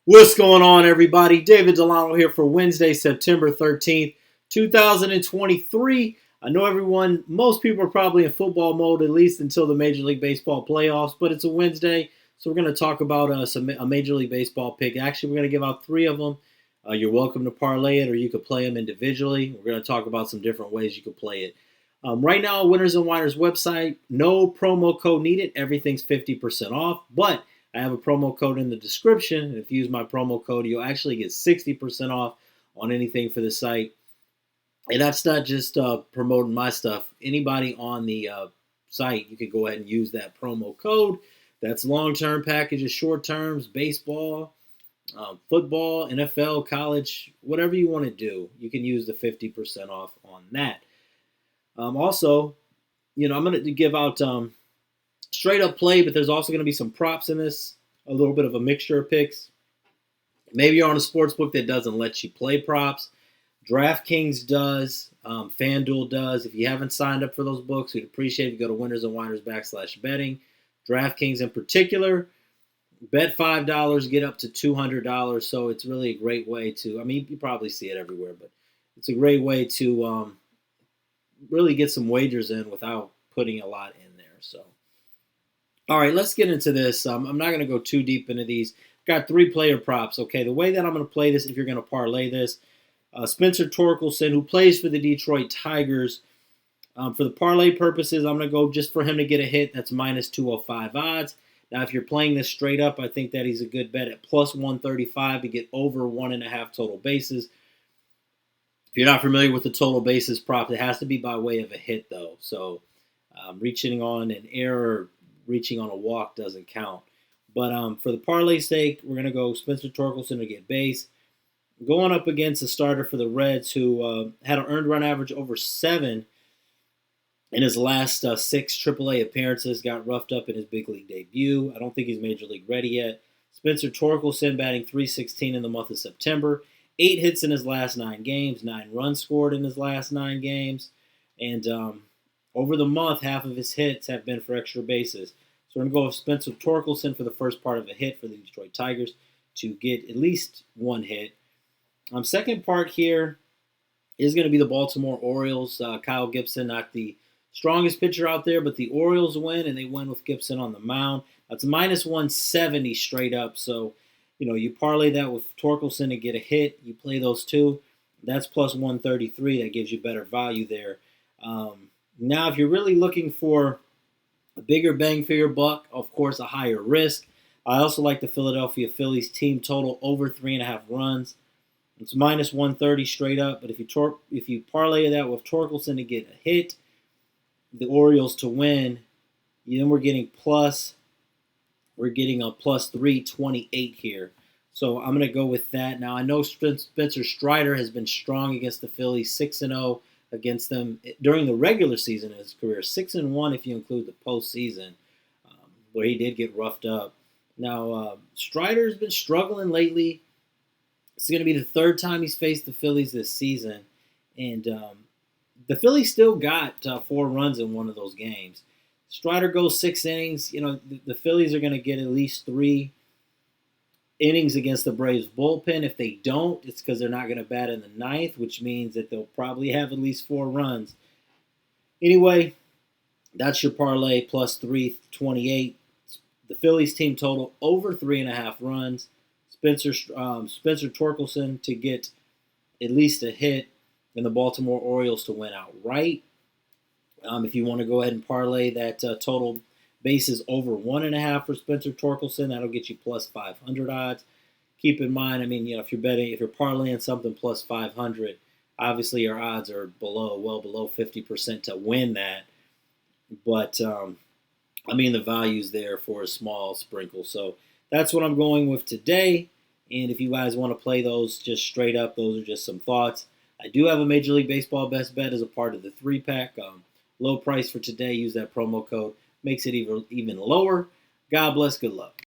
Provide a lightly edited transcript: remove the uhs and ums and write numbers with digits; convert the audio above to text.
What's going on, everybody? David Delano here for Wednesday, September 13th, 2023. I know most people are probably in football mode, at least until the Major League Baseball playoffs, but it's a Wednesday, so we're going to talk about a Major League Baseball pick. Actually, we're going to give out three of them. You're welcome to parlay it, or you could play them individually. We're going to talk about some different ways you could play it. Right now, Winners and Winers website, no promo code needed. Everything's 50% off, but I have a promo code in the description, and if you use my promo code, you'll actually get 60% off on anything for the site. And that's not just promoting my stuff. Anybody on the site, you can go ahead and use that promo code. That's long-term packages, short-terms, baseball, football, NFL, college, whatever you want to do. You can use the 50% off on that. Also, I'm going to give out straight up play, but there's also going to be some props in this, a little bit of a mixture of picks. Maybe you're on a sports book that doesn't let you play props. DraftKings does. FanDuel does. If you haven't signed up for those books, we'd appreciate if you go to winnersandwiners.com/betting. DraftKings in particular, bet $5, get up to $200. So it's really a great way to, you probably see it everywhere, but it's a great way to really get some wagers in without putting a lot in there. So, all right, let's get into this. I'm not going to go too deep into these. Got 3 player props. Okay, the way that I'm going to play this, if you're going to parlay this, Spencer Torkelson, who plays for the Detroit Tigers, for the parlay purposes, I'm going to go just for him to get a hit. That's minus 205 odds. Now, if you're playing this straight up, I think that he's a good bet at plus 135 to get over 1.5 total bases. If you're not familiar with the total bases prop, it has to be by way of a hit, though. So reaching on an error, reaching on a walk doesn't count. But for the parlay sake, we're going to go Spencer Torkelson to get base. Going up against a starter for the Reds who had an earned run average over 7 in his last 6 AAA appearances, got roughed up in his big league debut. I don't think he's major league ready yet. Spencer Torkelson batting .316 in the month of September. 8 hits in his last 9 games, 9 runs scored in his last 9 games. And over the month, half of his hits have been for extra bases. So we're going to go with Spencer Torkelson for the first part of a hit for the Detroit Tigers to get at least 1 hit. Second part here is going to be the Baltimore Orioles. Kyle Gibson, not the strongest pitcher out there, but the Orioles win, and they win with Gibson on the mound. That's minus 170 straight up. So, you parlay that with Torkelson to get a hit. You play those two. That's plus 133. That gives you better value there. Now, if you're really looking for a bigger bang for your buck, of course, a higher risk. I also like the Philadelphia Phillies team total over 3.5 runs. It's minus 130 straight up. But if you parlay that with Torkelson to get a hit, the Orioles to win, then we're getting a plus 328 here. So I'm going to go with that. Now, I know Spencer Strider has been strong against the Phillies, 6-0 against them during the regular season in his career, 6-1 if you include the postseason, where he did get roughed up. Now, Strider's been struggling lately. It's going to be the 3rd time he's faced the Phillies this season. And the Phillies still got 4 runs in one of those games. Strider goes 6 innings. The Phillies are going to get at least 3 innings against the Braves bullpen. If they don't, it's because they're not going to bat in the 9th, which means that they'll probably have at least 4 runs. Anyway, that's your parlay, plus 328. The Phillies team total over 3.5 runs. Spencer Torkelson to get at least a hit, and the Baltimore Orioles to win outright. If you want to go ahead and parlay that total bases over 1.5 for Spencer Torkelson, that'll get you plus 500 odds. Keep in mind, if you're parlaying something plus 500, obviously your odds are well below 50% to win that. But the value's there for a small sprinkle. So that's what I'm going with today. And if you guys want to play those just straight up, those are just some thoughts. I do have a Major League Baseball best bet as a part of the 3-pack. Low price for today. Use that promo code. Makes it even lower. God bless. Good luck.